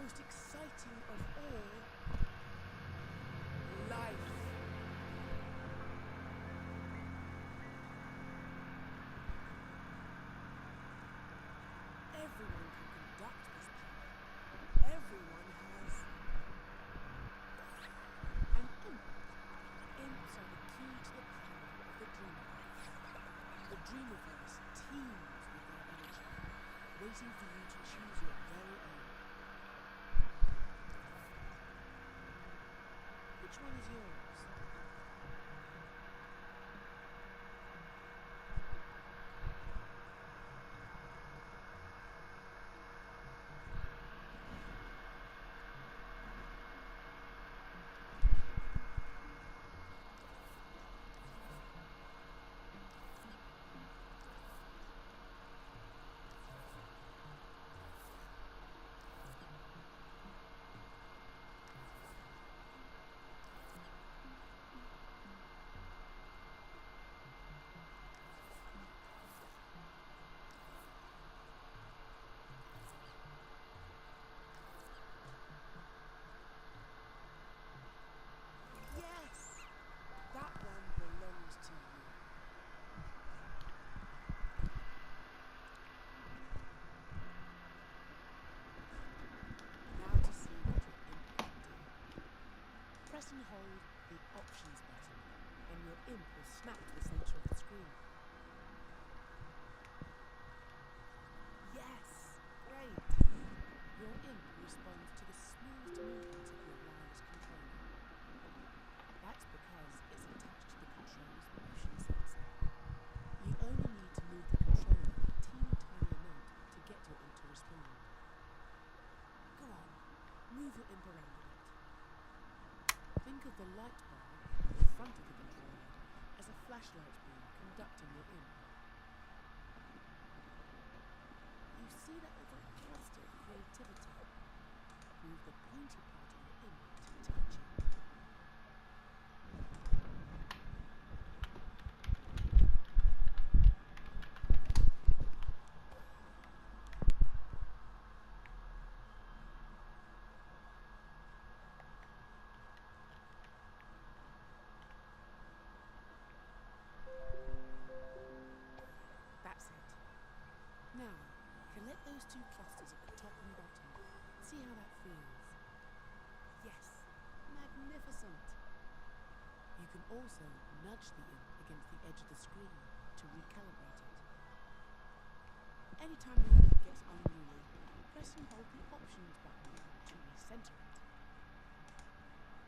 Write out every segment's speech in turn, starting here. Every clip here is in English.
most exciting of all, life. Everyone can conduct this power. Everyone has an imp. Imps are the key to the power of the Dreamiverse. The Dreamiverse teems with their energy, waiting for you to choose your very own. Which one is yours? Yes! That one belongs to you. Now to see what your imp can do. Press and hold the options button, and your imp will snap to the center of the screen. Yes! Great! Your imp responds to the smooth movement of your wireless controller. That's because it's attached to the controller's motion sensor. You only need to move the controller a teeny tiny amount to get your imp to respond. Go on, move your imp around a bit. Think of the light bar on the front of the controller as a flashlight beam conducting your imp. You see that little cluster of creativity? Move the pointy part of your imp to touch it. That's it. Now, collect those two clusters at the top and bottom. See how that feels. Yes, magnificent. You can also nudge the imp against the edge of the screen to recalibrate it. Anytime the imp gets unruly, press and hold the options button to recenter it.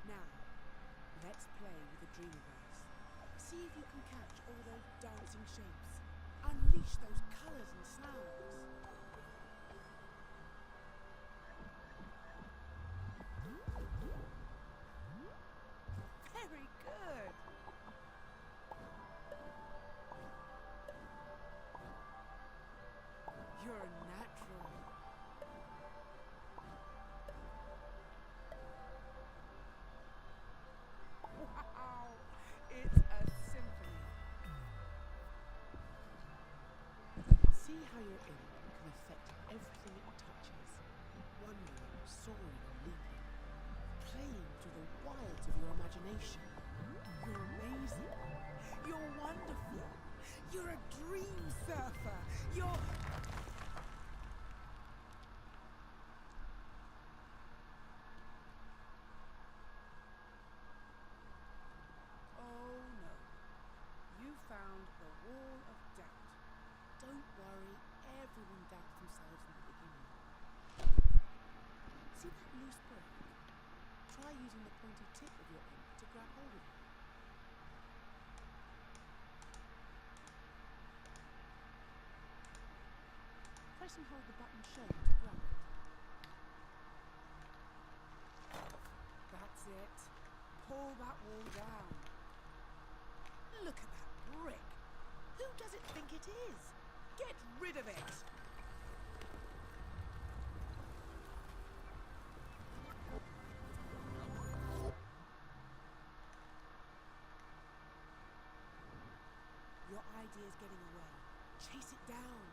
Now, let's play with the Dreamiverse. See if you can catch all those dancing shapes. Unleash those colours and sounds. Very good. You're a natural. Wow, it's a symphony. See how your imp can affect everything it touches, wandering, soaring and leaping, playing through the wilds of your imagination. You're amazing. You're wonderful. You're a dream surfer. You're... Oh no. You found the wall of doubt. Don't worry, everyone doubts themselves in the beginning. See that loose brick? Try using the pointy tip of your imp to grab hold of it. Press and hold the button shown to grab it. That's it. Pull that wall down. Look at that brick. Who does it think it is? Get rid of it! Your idea's getting away. Chase it down.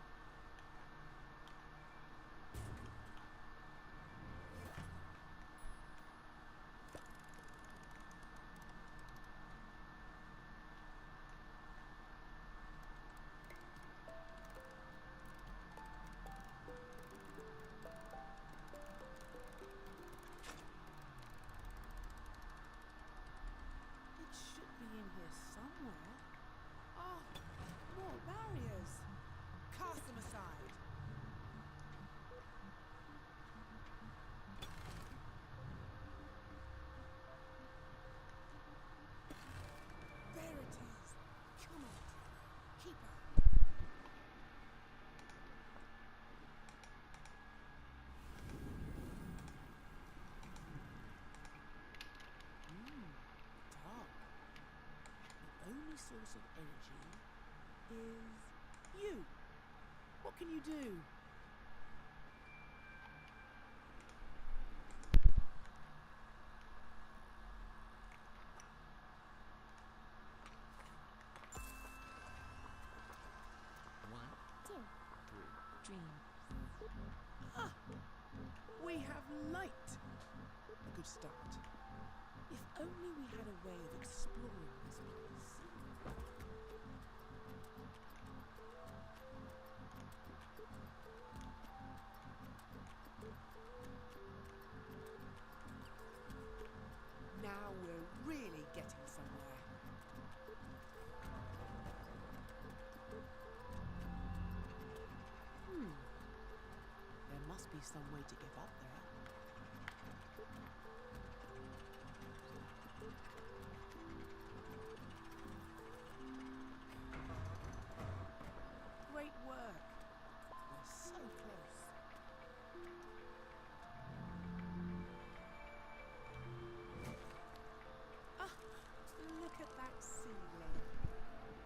keeper. Dark. The only source of energy is you. What can you do? One, Two. three. Dream. Ah! We have light! A good start. If only we had a way of exploring this place. Now we're really getting somewhere. There must be some way to get up there. Great work. We're so close. Ah, look at that seedling.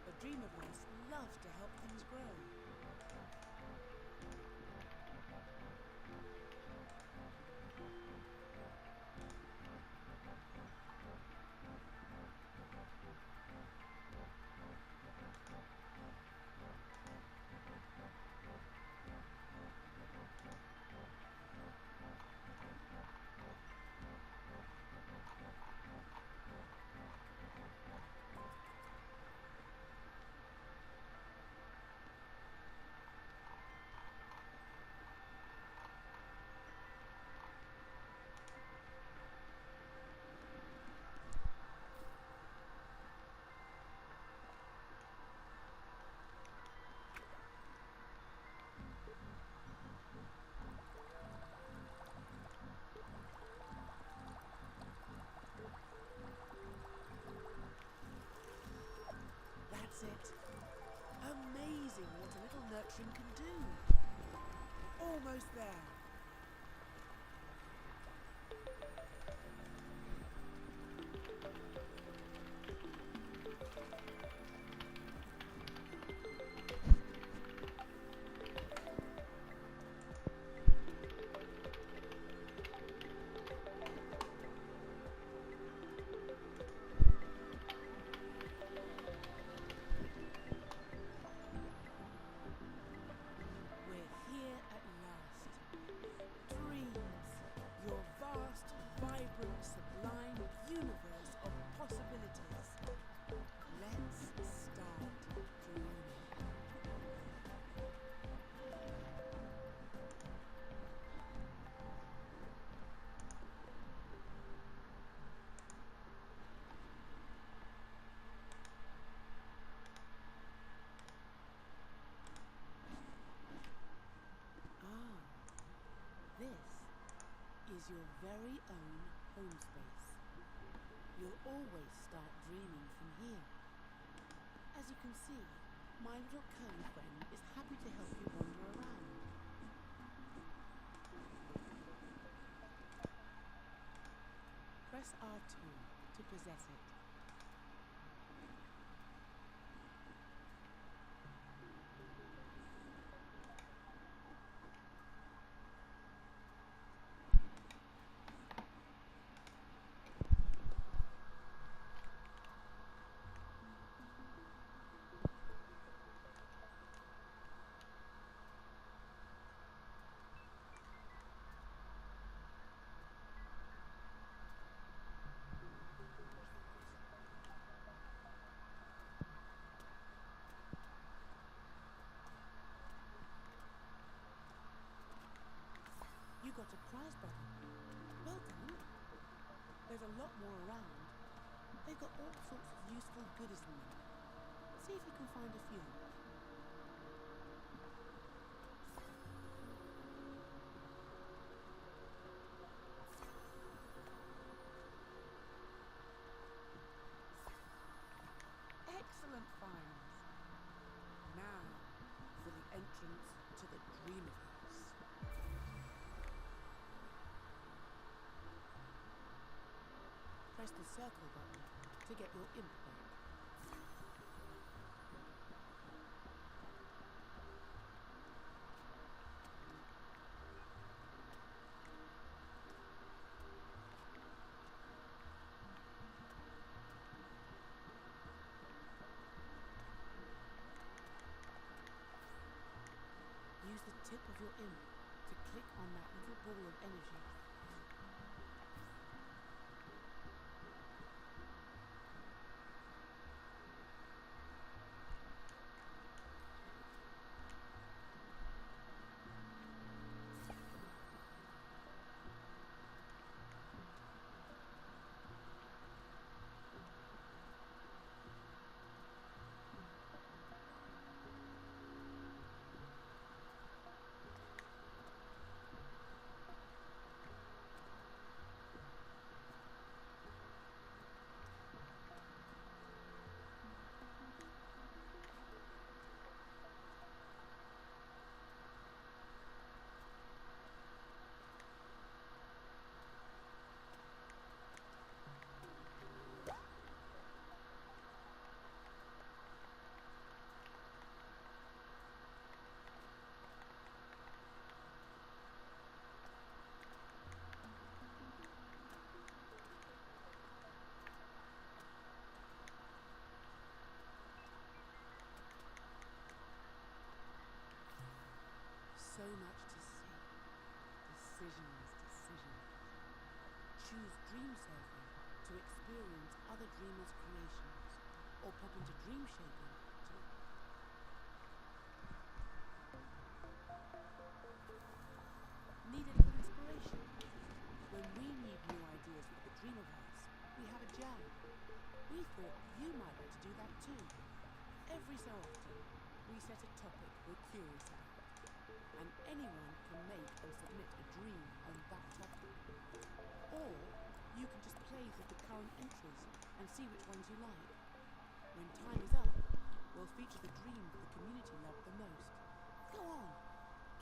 The Dreamiverse loves to help things grow. That's it. Amazing what a little nurturing can do. Almost there. We're here at last. Dreams, your vast, vibrant, sublime universe of possibilities. Let's start dreaming. This is your very own home space. You'll always start dreaming from here. As you can see, my little cone friend is happy to help you wander around. Press R2 to possess it. You got a prize button. Well done. There's a lot more around. They've got all sorts of useful goodies in them. See if you can find a few. Excellent finds. press the circle button to get your imp back. Use the tip of your imp to click on that little ball of energy. So much to see. Decisions. Choose dream surfing to experience other dreamers' creations, or pop into dream shaping to... Need a little inspiration? When we need new ideas for the Dreamiverse, we have a jam. We thought you might like to do that too. Every so often, we set a topic we're curious about, and anyone can make and submit a dream on that topic. Or you can just play through the current entries and see which ones you like. When time is up, we'll feature the dream the community loved the most. Go on,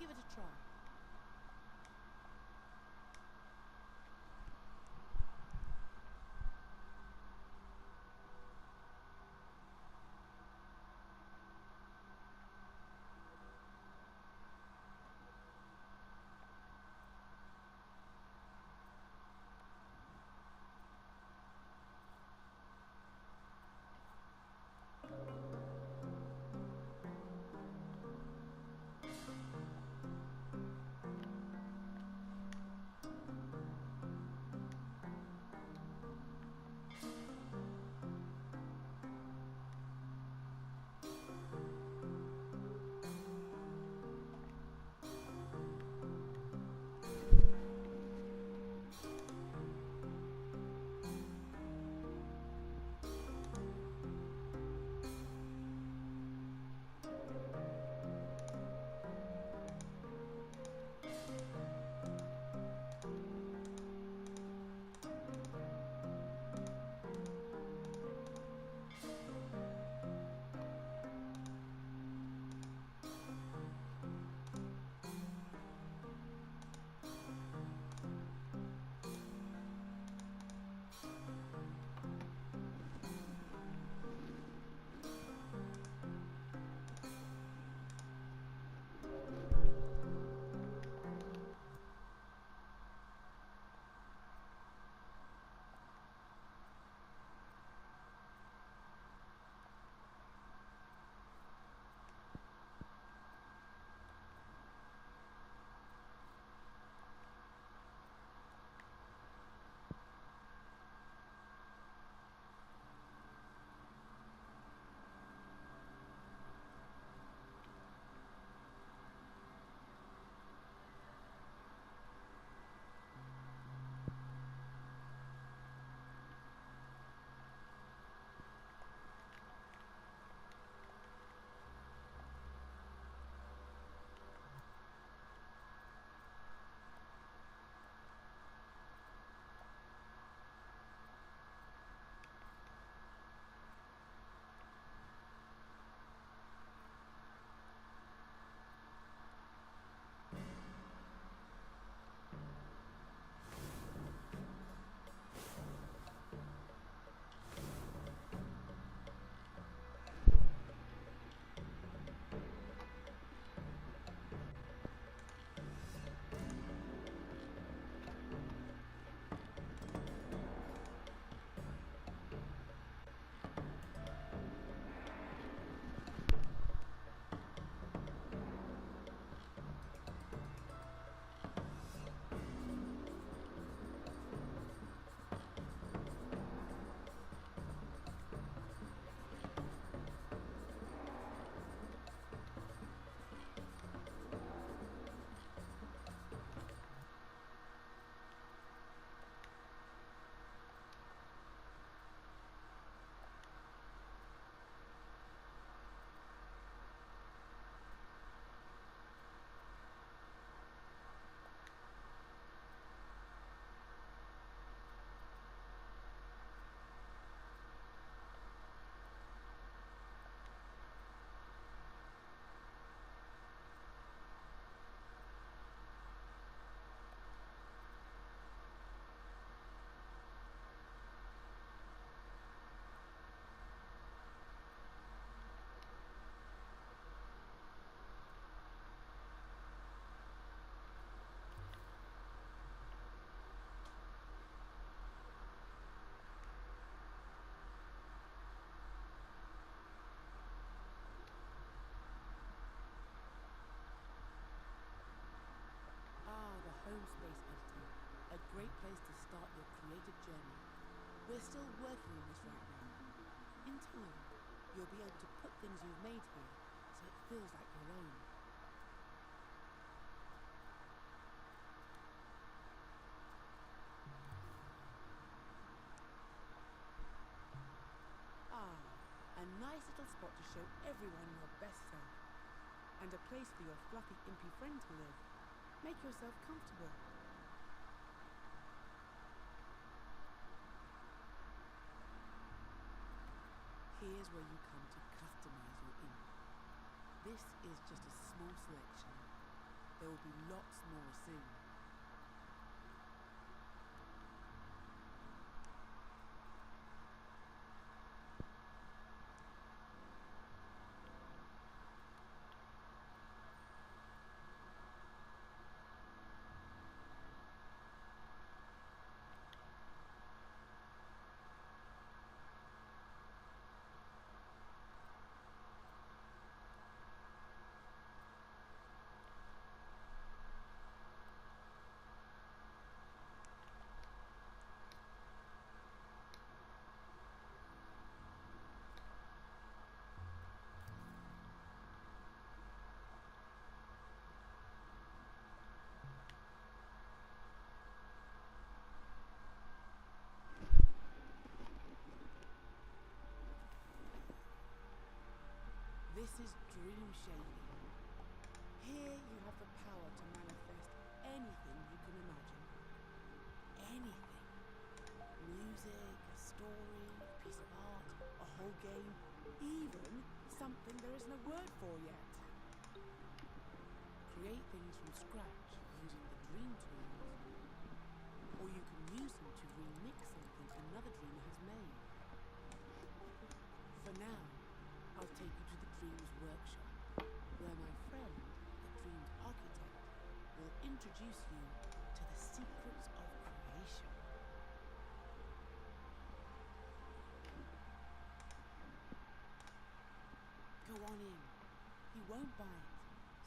give it a try. start your creative journey. We're still working on this right now. In time, you'll be able to put things you've made here so it feels like your own. Ah, a nice little spot to show everyone your best self. And a place for your fluffy, impy friend to live. Make yourself comfortable. Here's where you come to customize your imp. This is just a small selection. There will be lots more soon. This is dream shaping. Here you have the power to manifest anything you can imagine. Anything. Music, a story, a piece of art, a whole game, even something there isn't a word for yet. Create things from scratch using the dream tools. Or you can use them to remix something another dreamer has made. For now, I'll take you to the Dreams Workshop, where my friend, the Dreams Architect, will introduce you to the secrets of creation. Go on in. He won't bite.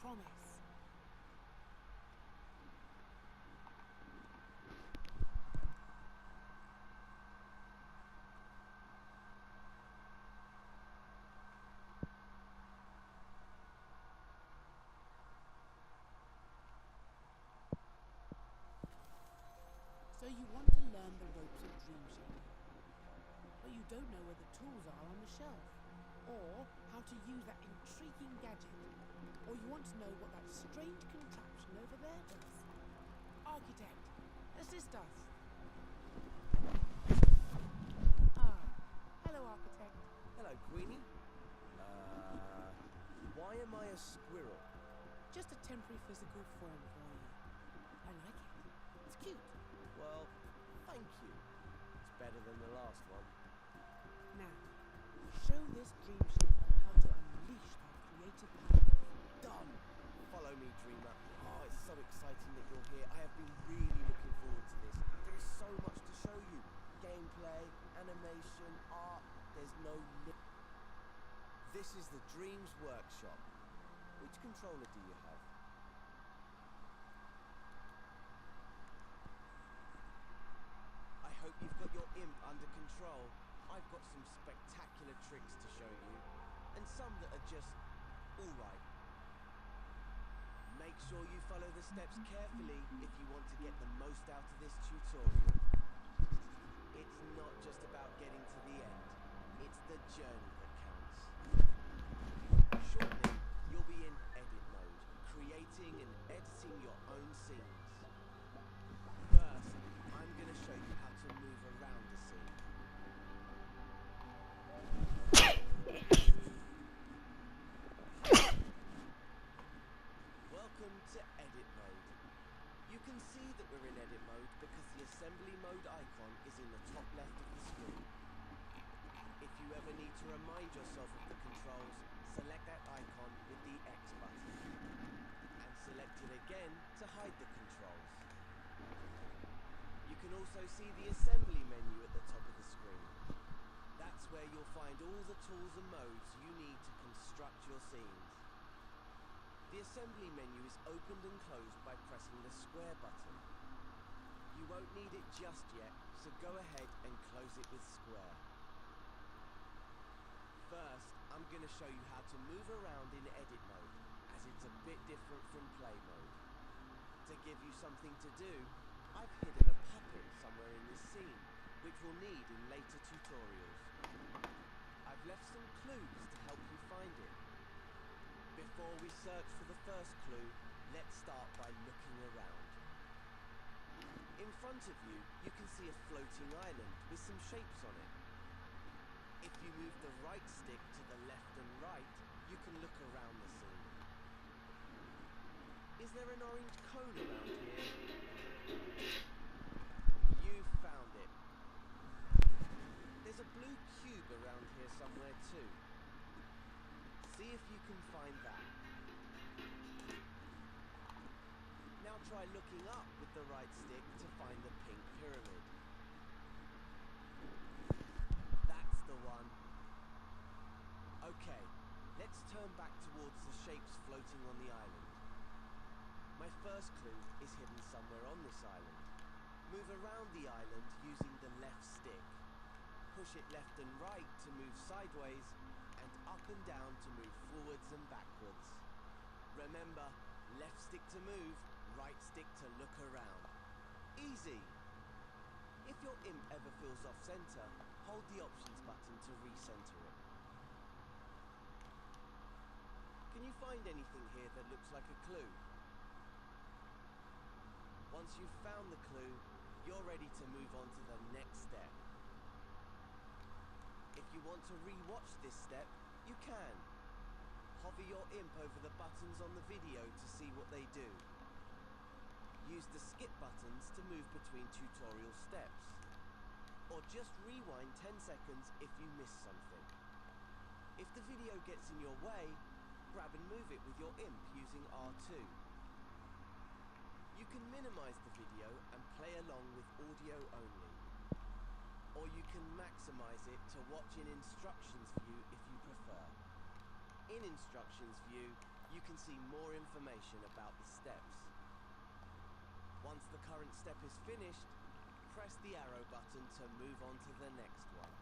Promise. So you want to learn the ropes of dream shaping, but you don't know where the tools are on the shelf, or how to use that intriguing gadget, or you want to know what that strange contraption over there does. Architect, assist us. Ah, hello, Architect. Hello, Queenie. Why am I a squirrel? Just a temporary physical form for you. I like it. It's cute. Well, thank you. It's better than the last one. Now, show this dream shaper how to unleash their creative powers. Done! Follow me, Dreamer. Oh, it's so exciting that you're here. I have been really looking forward to this. There is so much to show you. Gameplay, animation, art. There's no limit. This is the Dreams Workshop. Which controller do you have? I hope you've got your imp under control. I've got some spectacular tricks to show you, and some that are just alright. Make sure you follow the steps carefully if you want to get the most out of this tutorial. It's not just about getting to the end, it's the journey that counts. Shortly, you'll be in edit mode, creating and editing your own scenes. First, I'm going to show you how to move around the scene. Welcome to edit mode. You can see that we're in edit mode because the assembly mode icon is in the top left of the screen. If you ever need to remind yourself of the controls, select that icon with the X button. And select it again to hide the controls. You can also see the assembly menu at the top of the screen. That's where you'll find all the tools and modes you need to construct your scenes. The assembly menu is opened and closed by pressing the square button. You You won't need it just yet, so go ahead and close it with square. First, I'm going to show you how to move around in edit mode, as it's a bit different from play mode. To give you something to do, I've hidden a puppet somewhere in this scene, which we'll need in later tutorials. I've left some clues to help you find it. Before we search for the first clue, let's start by looking around. In front of you, you can see a floating island with some shapes on it. If you move the right stick to the left and right, you can look around the scene. Is there an orange cone around here? You found it. There's a blue cube around here somewhere too. See if you can find that. Now try looking up with the right stick to find the pink pyramid. That's the one. Okay, let's turn back towards the shapes floating on the island. My first clue is hidden somewhere on this island. Move around the island using the left stick. Push it left and right to move sideways, and up and down to move forwards and backwards. Remember, left stick to move, right stick to look around. Easy! If your imp ever feels off center, hold the options button to recenter it. Can you find anything here that looks like a clue? Once you've found the clue, you're ready to move on to the next step. If you want to re-watch this step, you can. Hover your imp over the buttons on the video to see what they do. Use the skip buttons to move between tutorial steps. Or just rewind 10 seconds if you miss something. If the video gets in your way, grab and move it with your imp using R2. You can minimize the video and play along with audio only. Or you can maximize it to watch in instructions view if you prefer. In instructions view, you can see more information about the steps. Once the current step is finished, press the arrow button to move on to the next one.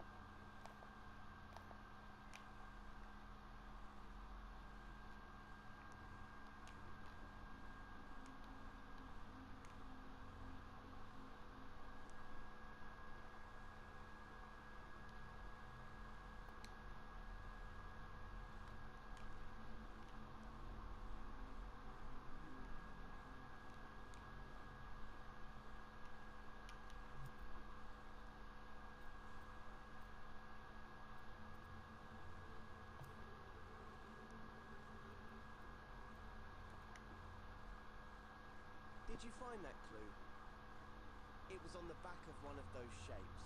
Did you find that clue? It was on the back of one of those shapes.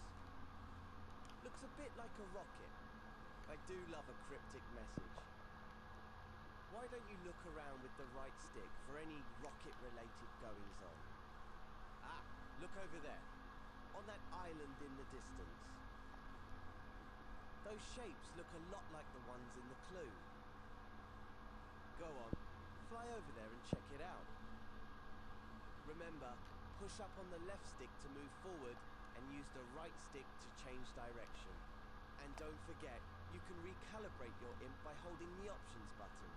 Looks a bit like a rocket. I do love a cryptic message. Why don't you look around with the right stick for any rocket-related goings-on? Ah, look over there. On that island in the distance. Those shapes look a lot like the ones in the clue. Go on, fly over there and check it out. Remember, push up on the left stick to move forward and use the right stick to change direction. And don't forget, you can recalibrate your imp by holding the options button.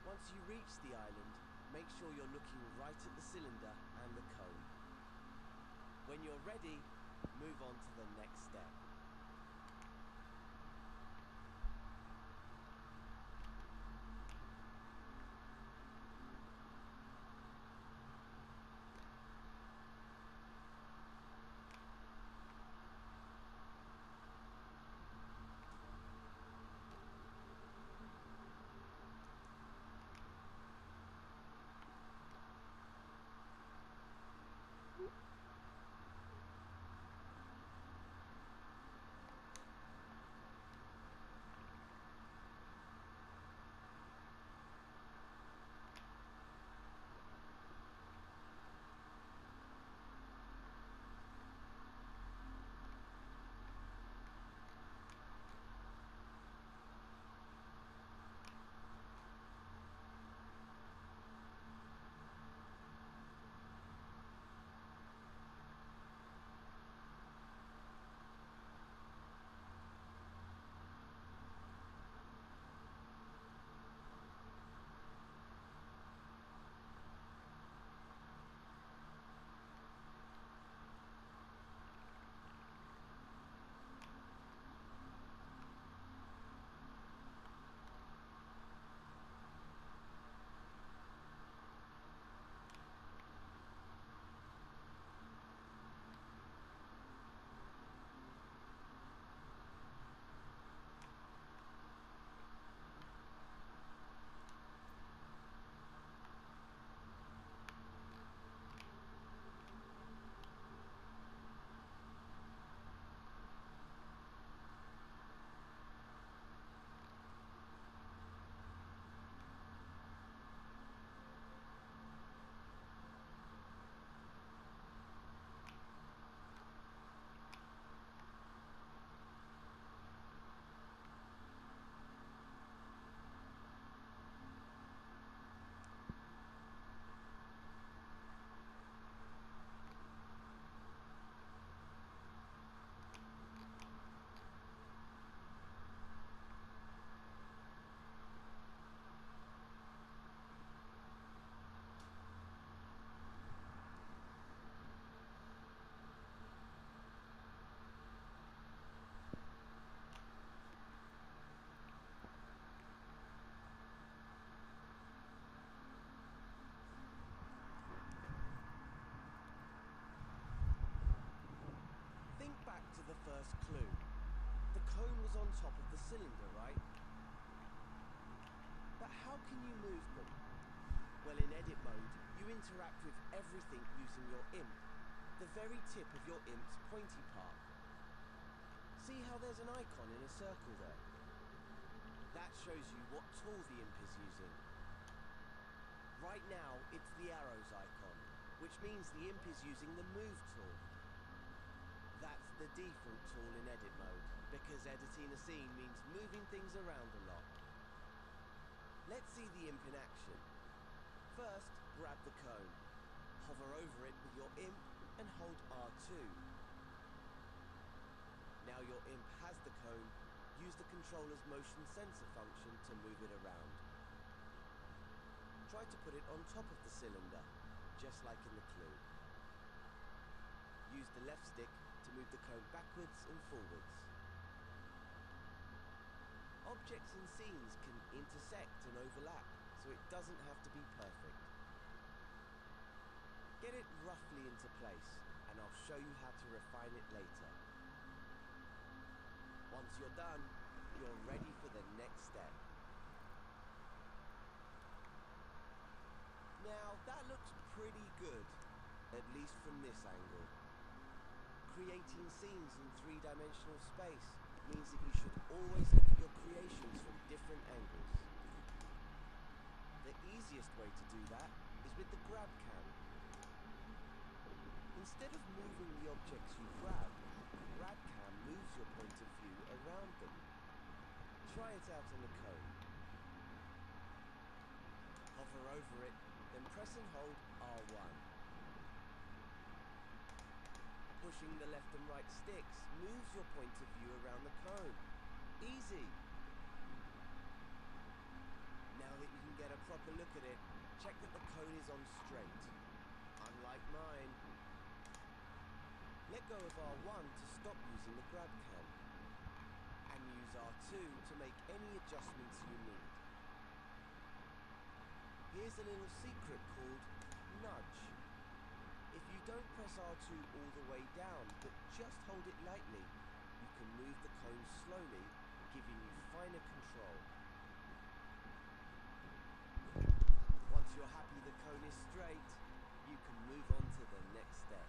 Once you reach the island, make sure you're looking right at the cylinder and the cone. When you're ready, move on to the next step. first clue. The cone was on top of the cylinder, right? But how can you move them? Well, in edit mode, you interact with everything using your imp, the very tip of your imp's pointy part. See how there's an icon in a circle there? That shows you what tool the imp is using. Right now, it's the arrows icon, which means the imp is using the move tool. That's the default tool in edit mode, because editing a scene means moving things around a lot. Let's see the imp in action. First, grab the cone. Hover over it with your imp and hold R2. Now your imp has the cone, use the controller's motion sensor function to move it around. Try to put it on top of the cylinder, just like in the clue. Use the left stick to move the cone backwards and forwards. Objects and scenes can intersect and overlap, so it doesn't have to be perfect. Get it roughly into place, and I'll show you how to refine it later. Once you're done, you're ready for the next step. Now, that looks pretty good, at least from this angle. Creating scenes in three-dimensional space means that you should always look at your creations from different angles. The easiest way to do that is with the grab cam. Instead of moving the objects you grab, grab cam moves your point of view around them. Try it out on the cone. Hover over it, then press and hold R1. Pushing the left and right sticks moves your point of view around the cone. Easy! Now that you can get a proper look at it, check that the cone is on straight. Unlike mine. Let go of R1 to stop using the grab cam. And use R2 to make any adjustments you need. Here's a little secret called nudge. If you don't press R2 all the way down, but just hold it lightly, you can move the cone slowly, giving you finer control. Once you're happy the cone is straight, you can move on to the next step.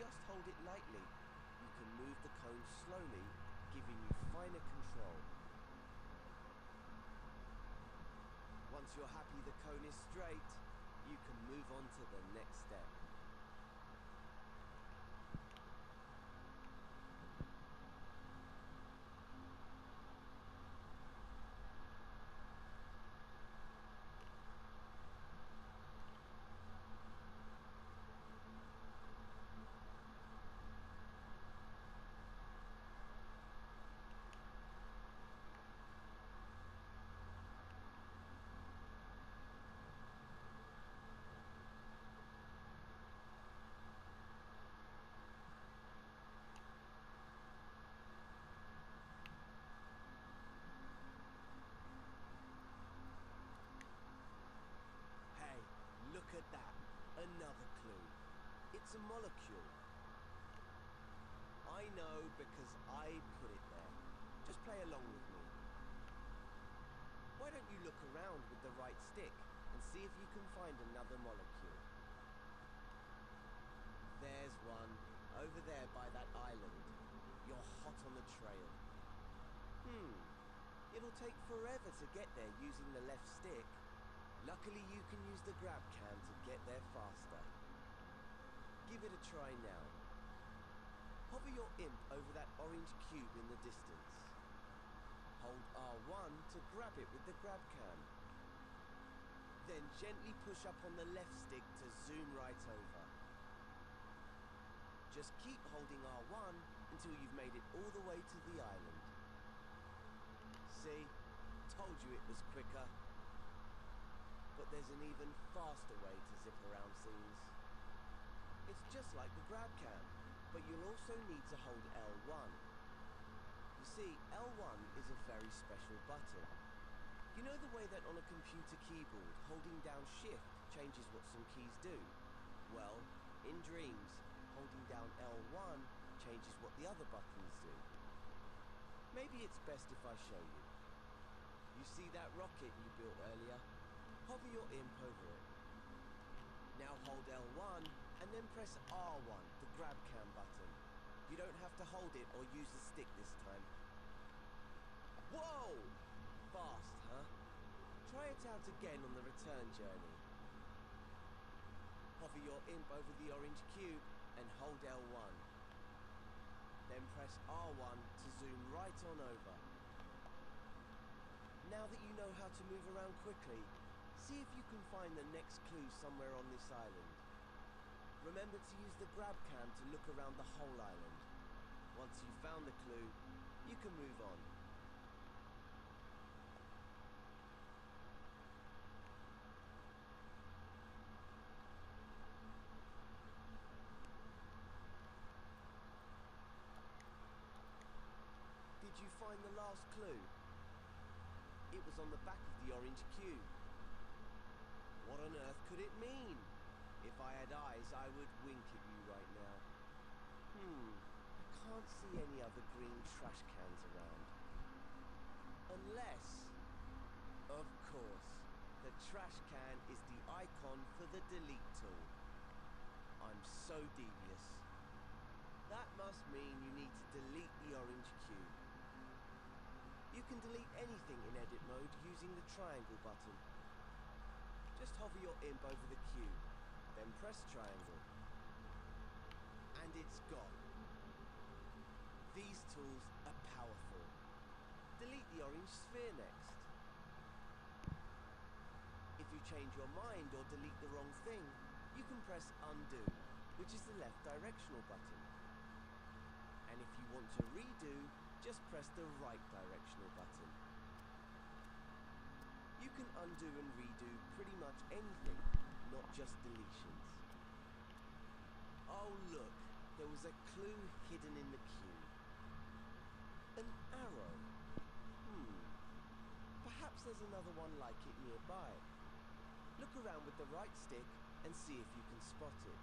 Just hold it lightly. You can move the cone slowly, giving you finer control. Once you're happy the cone is straight, you can move on to the next step. Look at that, another clue. It's a molecule. I know because I put it there. Just play along with me. Why don't you look around with the right stick and see if you can find another molecule? There's one, over there by that island. You're hot on the trail. It'll take forever to get there using the left stick. Luckily you can use the grab cam to get there faster. Give it a try now. Hover your imp over that orange cube in the distance. Hold R1 to grab it with the grab cam. Then gently push up on the left stick to zoom right over. Just keep holding R1 until you've made it all the way to the island. See? Told you it was quicker. But there's an even faster way to zip around scenes. It's just like the grab cam, but you'll also need to hold L1. You see, L1 is a very special button. You know the way that on a computer keyboard, holding down Shift changes what some keys do? Well, in Dreams, holding down L1 changes what the other buttons do. Maybe it's best if I show you. You see that rocket you built earlier? Hover your imp over it. Now hold L1 and then press R1, the grab cam button. You don't have to hold it or use the stick this time. Whoa! Fast, huh? Try it out again on the return journey. Hover your imp over the orange cube and hold L1. Then press R1 to zoom right on over. Now that you know how to move around quickly, see if you can find the next clue somewhere on this island. Remember to use the grab cam to look around the whole island. Once you've found the clue, you can move on. Did you find the last clue? It was on the back of the orange cube. What on earth could it mean? If I had eyes, I would wink at you right now. I can't see any other green trash cans around. Unless, of course, the trash can is the icon for the delete tool. I'm so devious. That must mean you need to delete the orange cube. You can delete anything in edit mode using the triangle button. Just hover your imp over the cube, then press triangle. And it's gone. These tools are powerful. Delete the orange sphere next. If you change your mind or delete the wrong thing, you can press undo, which is the left directional button. And if you want to redo, just press the right directional button. You can undo and redo pretty much anything, not just deletions. Oh look, there was a clue hidden in the cube. An arrow. Perhaps there's another one like it nearby. Look around with the right stick and see if you can spot it.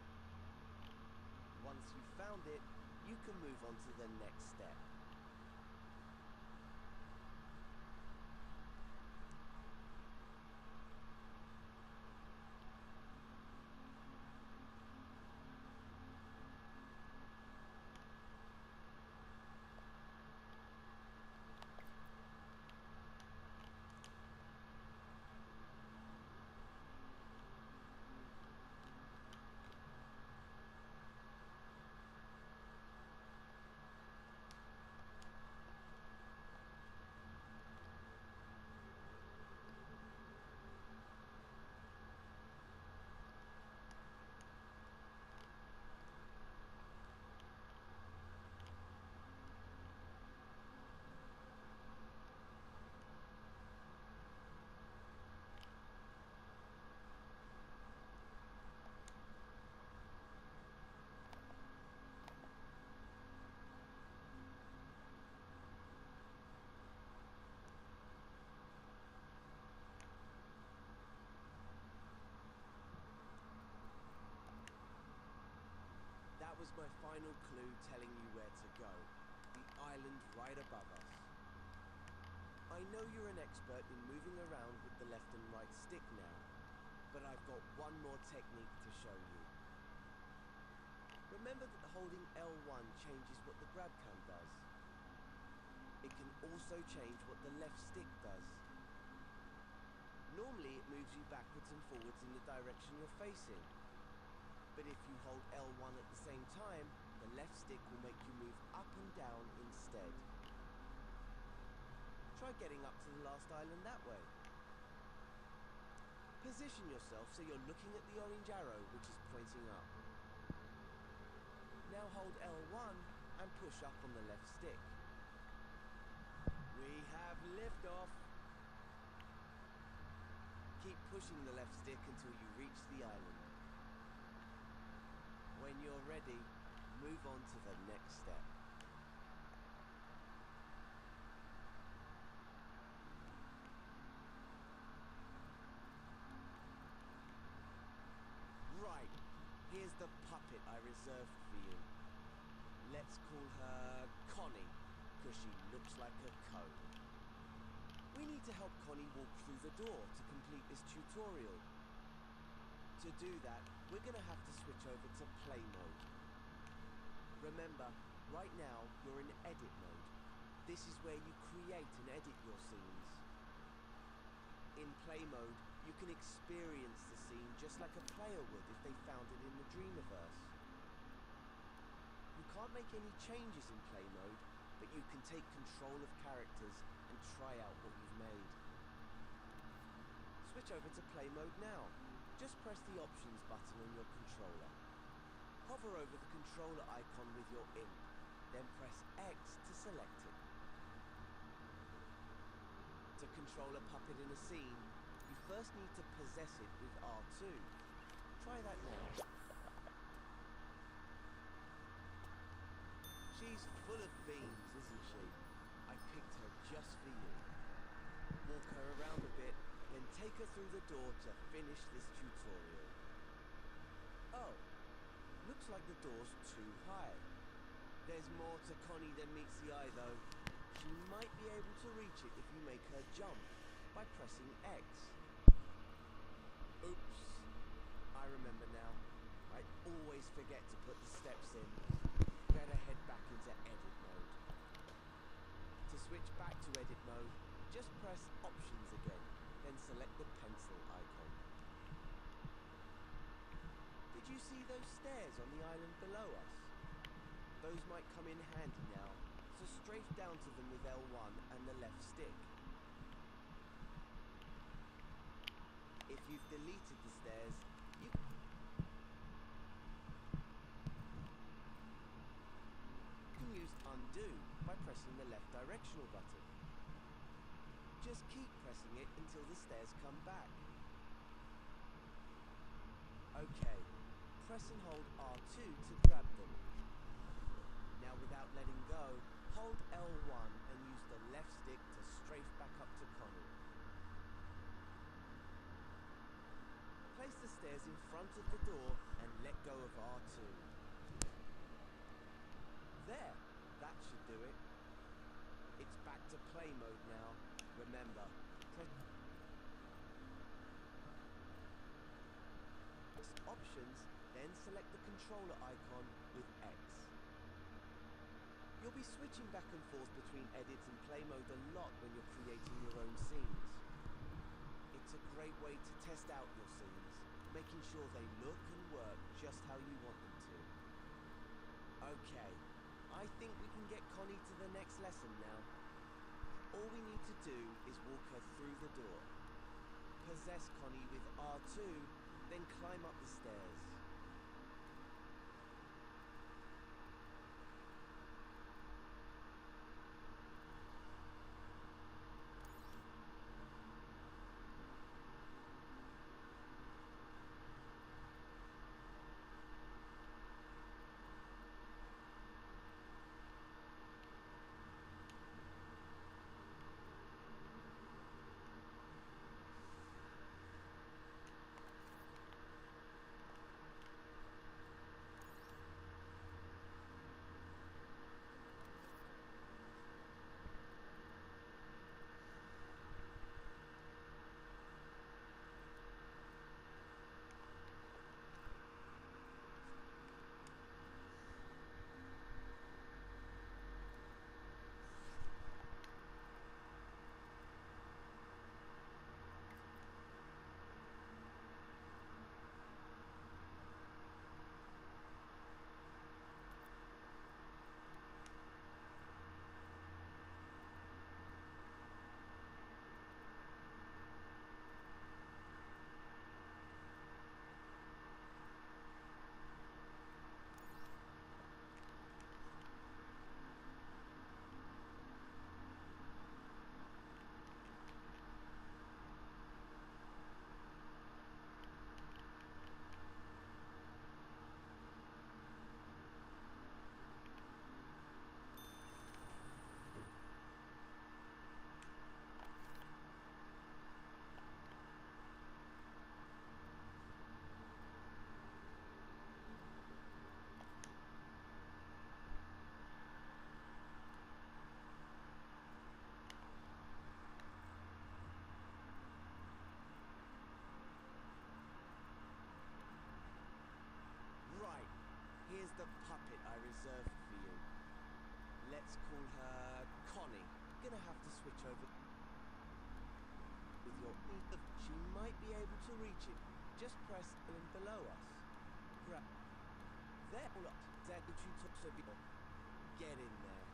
Once you've found it, you can move on to the next step. That was my final clue telling you where to go. The island right above us. I know you're an expert in moving around with the left and right stick now, but I've got one more technique to show you. Remember that holding L1 changes what the grab cam does. It can also change what the left stick does. Normally it moves you backwards and forwards in the direction you're facing. But if you hold L1 at the same time, the left stick will make you move up and down instead. Try getting up to the last island that way. Position yourself so you're looking at the orange arrow which is pointing up. Now hold L1 and push up on the left stick. We have liftoff. keep pushing the left stick until you reach the island. When you're ready, move on to the next step. Right, here's the puppet I reserved for you. Let's call her Connie, because she looks like a cone. We need to help Connie walk through the door to complete this tutorial. To do that, we're going to have to switch over to play mode. Remember, right now you're in edit mode. This is where you create and edit your scenes. In play mode, you can experience the scene just like a player would if they found it in the Dreamiverse. You can't make any changes in play mode, but you can take control of characters and try out what you've made. Switch over to play mode now. Just press the options button on your controller. Hover over the controller icon with your imp, then press X to select it. To control a puppet in a scene, you first need to possess it with R2. Try that now. She's full of beans, isn't she? I picked her just for you. Walk her around a bit, then take her through the door to finish this tutorial. Oh, looks like the door's too high. There's more to Connie than meets the eye though. She might be able to reach it if you make her jump by pressing X. Oops, I remember now. I always forget to put the steps in. Better head back into edit mode. To switch back to edit mode, just press options again, then select the pencil icon. Did you see those stairs on the island below us? Those might come in handy now, so strafe down to them with L1 and the left stick. If you've deleted the stairs, you can use undo by pressing the left directional button. Just keep pressing it until the stairs come back. Okay, press and hold R2 to grab them. Now without letting go, hold L1 and use the left stick to strafe back up to Connie. Place the stairs in front of the door and let go of R2. There, that should do it. It's back to play mode now. Remember, press options, then select the controller icon with X. You'll be switching back and forth between edit and play mode a lot when you're creating your own scenes. It's a great way to test out your scenes, making sure they look and work just how you want them to. Okay, I think we can get Connie to the next lesson now. All we need to do is walk her through the door. Possess Connie with R2, then climb up the stairs. is the puppet I reserved for you. Let's call her Connie. Gonna have to switch over with your... She might be able to reach it. Just press in below us. Grab... There, look, that you took so before. Get in there.